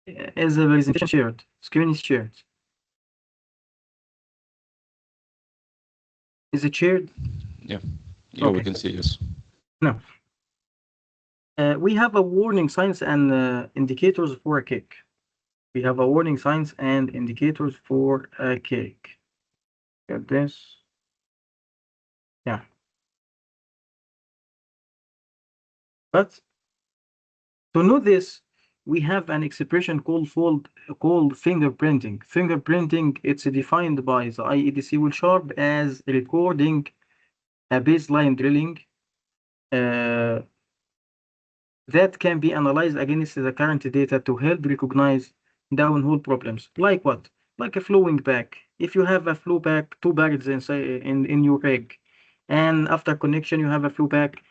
Is the presentation shared? Screen is shared. Is it shared? Yeah. Yeah, we Okay. can see, yes. Now, we have a warning signs and indicators for a cake. We have a warning signs and indicators for a cake. Get this. Yeah. But to know this, we have an expression called fingerprinting. Fingerprinting, it's defined by the IADC will sharp as recording a baseline drilling uh, that can be analyzed against the current data to help recognize downhole problems. Like what? Like a flowing back. If you have a flow back, two barrels inside in your rig, and after connection you have a flow back,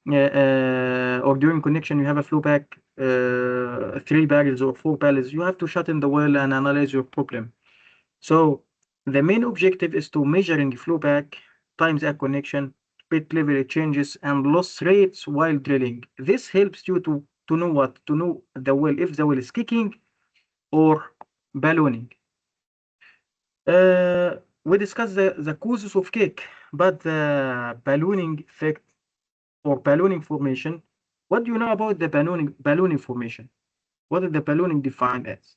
or during connection you have a flow back, three barrels or four barrels, you have to shut in the well and analyze your problem. So the main objective is to measuring flow back times at connection, bit level changes, and loss rates while drilling. This helps you to know what? To know the well, if the well is kicking or ballooning. We discussed the causes of kick, but the ballooning effect or ballooning formation. What do you know about the ballooning formation? What is the ballooning defined as?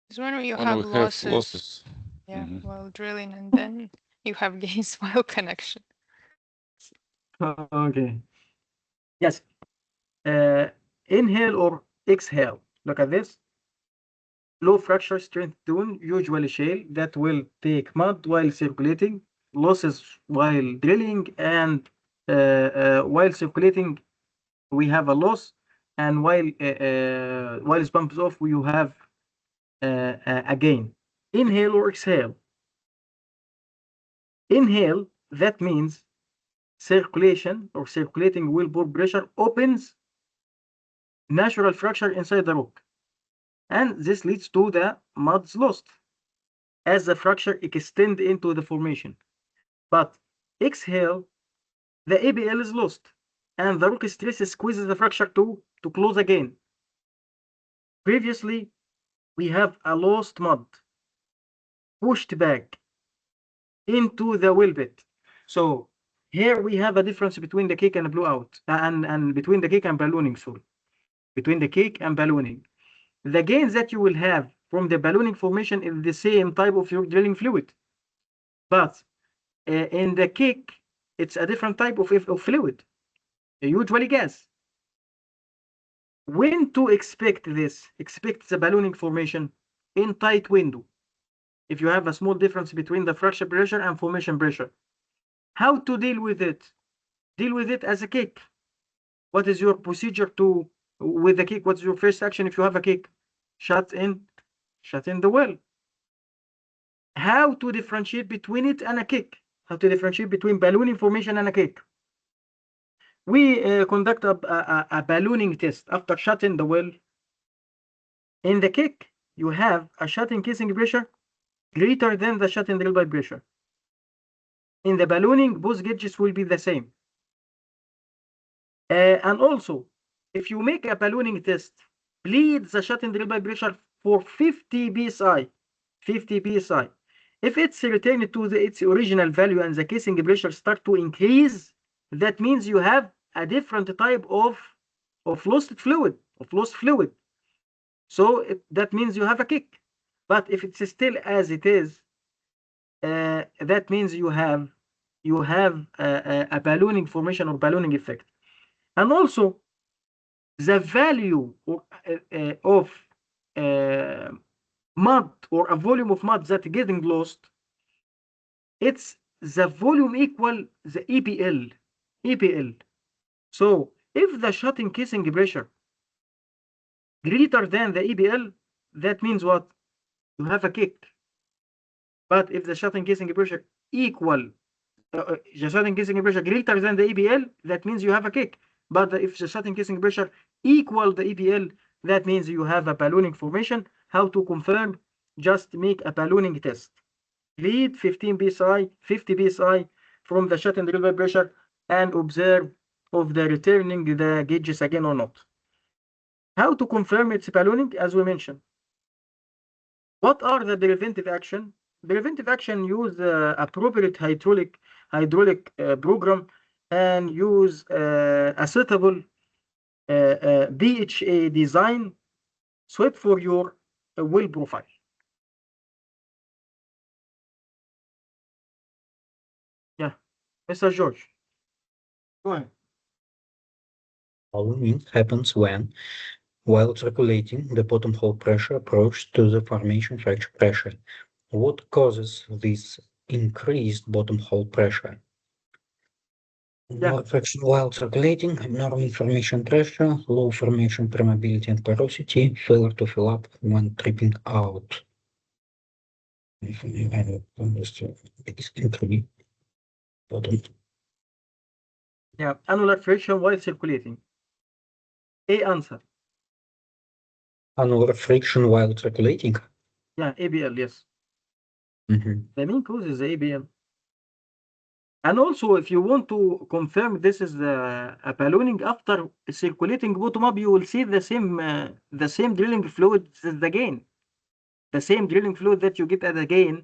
It's when you When have we have losses, losses. yeah, Mhm. while drilling, and then you have gains while connection. Okay. Yes. Uh, Inhale or exhale. Look at this. Low fracture strength dune, usually shale, that will take mud while circulating, losses while drilling, and while circulating, we have a loss, and while it pumps off, you have a gain. Inhale or exhale. Inhale, that means circulation or circulating wellbore pressure opens natural fracture inside the rock, and this leads to the mud's lost as the fracture extend into the formation. But exhale, the ABL is lost, and the rock stress squeezes the fracture to close again. Previously, we have a lost mud pushed back into the well bit. So here we have a difference between the cake and the blowout, and between the cake and ballooning, sorry. Between the cake and ballooning. The gains that you will have from the ballooning formation is the same type of your drilling fluid. But in the cake, it's a different type of fluid, usually gas. When to expect this? Expect the ballooning formation in tight window. If you have a small difference between the fracture pressure and formation pressure. How to deal with it? Deal with it as a cake. What is your procedure with the cake? What's your first action if you have a cake? Shut in the well. How to differentiate between it and a cake? How to differentiate between ballooning formation and a cake? We conduct a ballooning test after shutting the well. In the cake, you have a shut-in casing pressure greater than the shut-in drill pipe pressure. In the ballooning, both gauges will be the same. And also, if you make a ballooning test, bleed the shut-in drill pipe pressure for 50 psi. 50 psi. If it's returned to its original value and the casing pressure start to increase, that means you have a different type of lost fluid, So that means you have a kick. But if it's still as it is, that means you have a ballooning formation or ballooning effect. And also, the value of mud or a volume of mud that getting lost, it's the volume equal the EPL. So if the shut-in casing pressure greater than the EPL, that means what? You have a kick. But if the shut-in casing pressure equal the shut-in casing pressure greater than the EPL, that means you have a kick. But if the shut-in casing pressure equal the EPL, that means you have a ballooning formation. How to confirm? Just make a ballooning test. Lead 15 psi, 50 psi from the shut-in drill pipe pressure and observe if the returning the gauges again or not. How to confirm its ballooning, as we mentioned. What are the preventive action? Preventive action use appropriate hydraulic program and use a suitable BHA design suited for your well profile. Yeah, Mr. George, go ahead. Ballooning happens when, while circulating, the bottom hole pressure approaches to the formation fracture pressure. What causes this increased bottom hole pressure? Yeah, Friction while circulating, abnormal formation pressure, low formation permeability and porosity, failure to fill up when tripping out. If I understand, it's increased bottom. yeah, annular friction while circulating. A answer. Annular friction while circulating. Yeah, ABL, yes. Mhm. The main cause is ABL. And also, if you want to confirm this is a ballooning after circulating bottom up, you will see the same drilling fluid as the gain. The same drilling fluid that you get at the gain,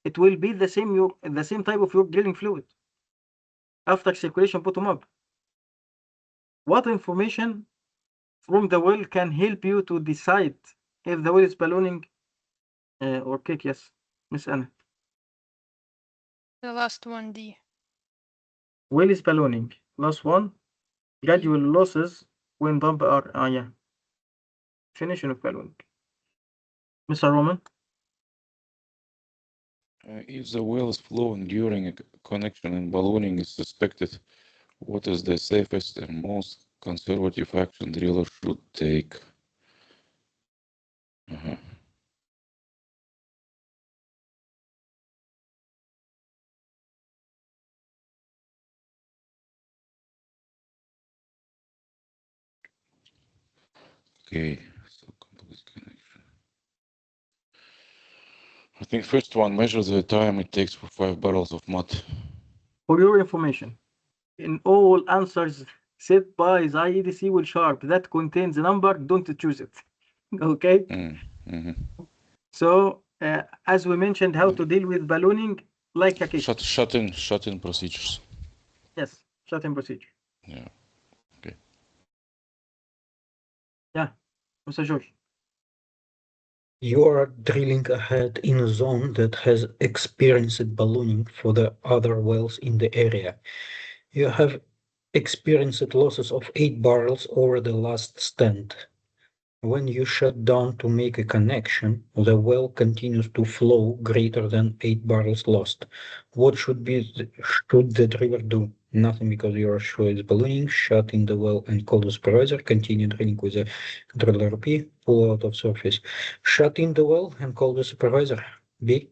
it will be the same type of your drilling fluid after circulation bottom up. What information from the well can help you to decide if the well is ballooning or kick? Yes, Miss Anna. The last one, D. Well is ballooning. Last one. Gradual losses when pump are yeah. Definition of ballooning. Mr. Roman. If the well is flowing during a connection and ballooning is suspected, what is the safest and most conservative action driller should take? Okay, so complete connection. I think first one, measure the time it takes for 5 barrels of mud. For your information, in all answers set by the IADC will sharp that contains a number, don't choose it. Okay? So, as we mentioned, how to deal with ballooning like a cake. Shut-in procedures. Yes, shut-in procedure. Yeah. Okay. Yeah, Mr. George. You are drilling ahead in a zone that has experienced ballooning for the other wells in the area. You have experienced losses of 8 barrels over the last stand. When you shut down to make a connection, the well continues to flow greater than 8 barrels lost. What should the driller do? Nothing, because you are sure it's ballooning. Shut in the well and call the supervisor. Continue drilling with the driller P. Pull out of surface. Shut in the well and call the supervisor. B.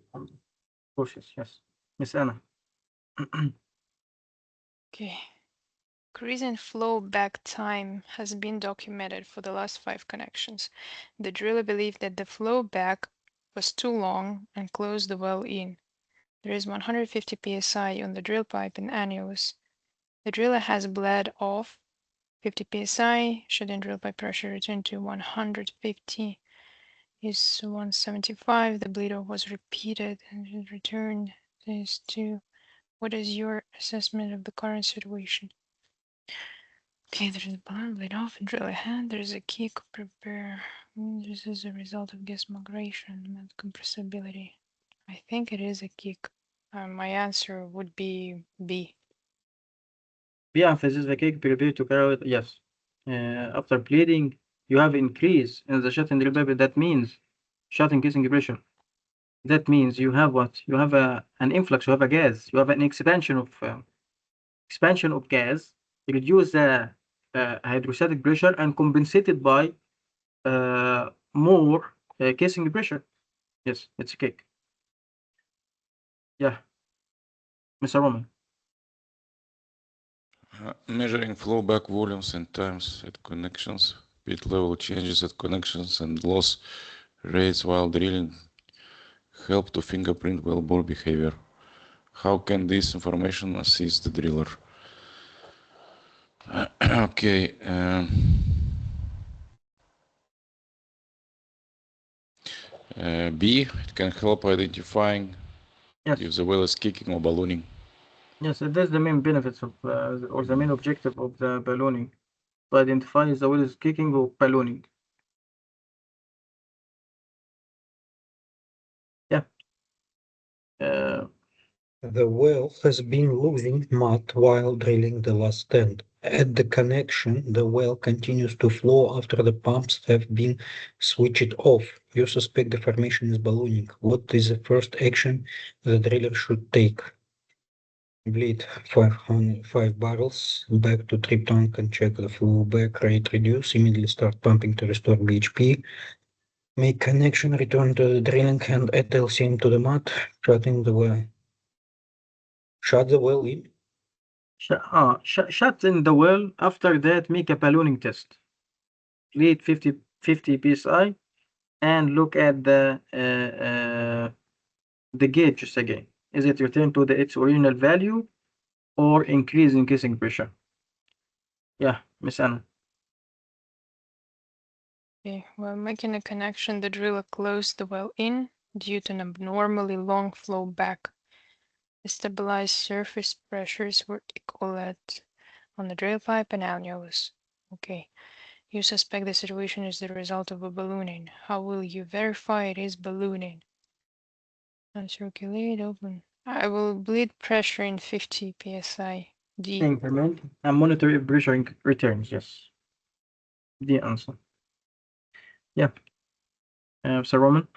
Cautious, yes. Miss Anna. Okay. Increase in flow back time has been documented for the last 5 connections. The driller believed that the flow back was too long and closed the well in. There is 150 psi on the drill pipe and annulus. The driller has bled off 50 psi. Shut-in drill pipe pressure returned to 150 is 175. The bleed off was repeated and it returned is to. What is your assessment of the current situation? Okay, there's a bond bleed off and drill ahead. There's a kick prepare. This is a result of gas migration and compressibility. I think it is a kick. My answer would be B. B emphasizes the cake prepare to carry out, yes. After bleeding, you have increase in the shut-in drill pipe. That means shut increasing pressure. That means you have what? You have an influx, you have a gas, you have an expansion of gas, reduce the hydrostatic pressure and compensated by more casing pressure. Yes, it's a cake. Yeah, Mr. Roman. Measuring flow back volumes and times at connections, pit level changes at connections and loss rates while drilling help to fingerprint well bore behavior. How can this information assist the driller? Okay. B, it can help identifying Yes. if the well is kicking or ballooning. Yes, that's the main benefits of or the main objective of the ballooning, to identify if the well is kicking or ballooning. Yeah. The well has been losing mud while drilling the last stand. At the connection, the well continues to flow after the pumps have been switched off. You suspect the formation is ballooning. What is the first action the driller should take? Bleed 5 barrels back to trip tank and check the flow back rate reduce. Immediately start pumping to restore BHP. Make connection, return to the drilling and add LCM to the mud, shutting the well. Shut the well in. Shut in the well. After that, make a ballooning test. Lead 50 psi, and look at the gauges again. Is it returned to its original value or increase in casing pressure? Yeah, Miss Anna. Okay, while making a connection, the driller closed the well in due to an abnormally long flow back. The stabilized surface pressures were equal on the drill pipe and annulus. Okay, you suspect the situation is the result of a ballooning. How will you verify it is ballooning? Uncirculate, open. I will bleed pressure in 50 psi. D. Increment and monitor if pressure returns. Yes. The answer. Yeah. Sir Roman.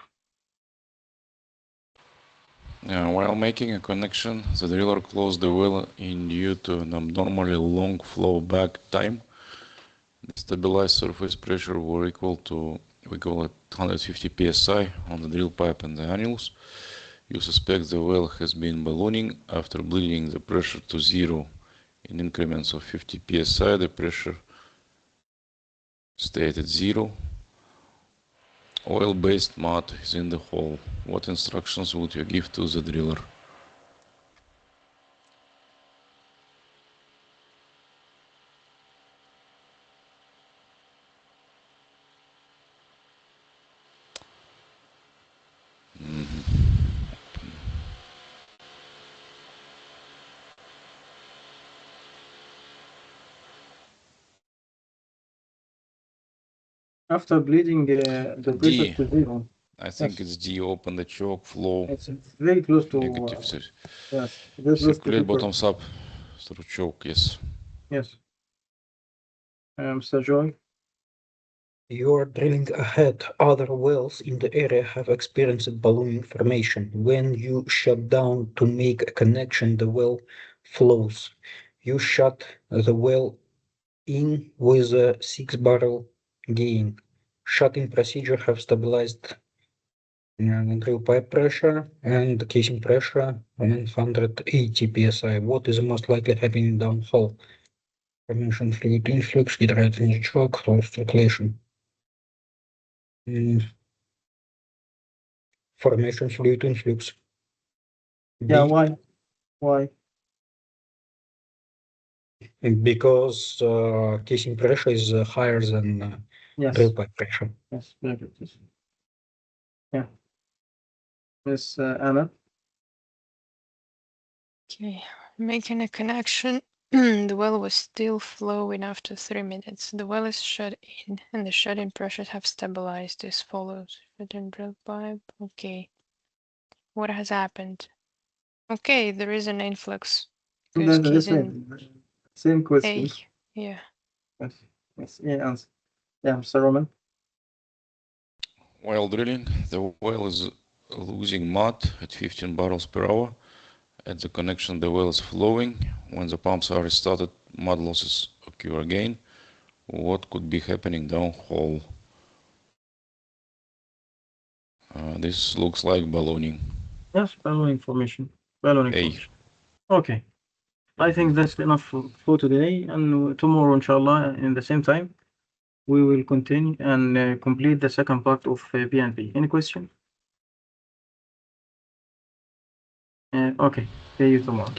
While making a connection, the driller closed the well in due to an abnormally long flow back time. The stabilized surface pressure were equal to 150 psi on the drill pipe and the annulus. You suspect the well has been ballooning. After bleeding the pressure to zero in increments of 50 psi, the pressure stayed at zero. Oil-based mud is in the hole. What instructions would you give to the driller? After bleeding the pressure D. to zero. I think Yes. it's D. Open the choke, flow. It's very close to Negative. yes, very close to Circulate bottoms up through choke, yes. Yes. Mr. Joy. You are drilling ahead. Other wells in the area have experienced ballooning formation. When you shut down to make a connection, the well flows. You shut the well in with a 6-barrel gain. Shutting procedure have stabilized drill pipe pressure and casing pressure 180 psi. What is most likely happening downhole? Formation fluid influx, hydraulic choke, close circulation. Formation fluid influx. Yeah, why? Why? Because casing pressure is higher than drill pipe pressure. Yes, very good. Yes. Yeah. Miss Anna. Okay, making a connection. The well was still flowing after 3 minutes. The well is shut in and the shut-in pressures have stabilized as follows. Shut-in drill pipe. Okay. What has happened? Okay, there is an influx. That's the Casing same question. A. Yeah. Yes. Yes. Yeah. Answer. Yeah, Mr. Roman. While drilling, the well is losing mud at 15 barrels per hour. At the connection, the well is flowing. When the pumps are restarted, mud losses occur again. What could be happening downhole? This looks like ballooning. Yes, ballooning formation. Ballooning A. formation. Okay. I think that's enough for today, and tomorrow, inshallah, in the same time, we will continue and complete the second part of PNP. Any question? Okay. See you tomorrow.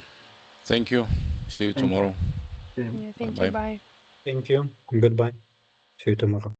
Thank you. See you Thank you. tomorrow. Yeah, thank Bye-bye. you. Bye. Thank you. Goodbye. See you tomorrow.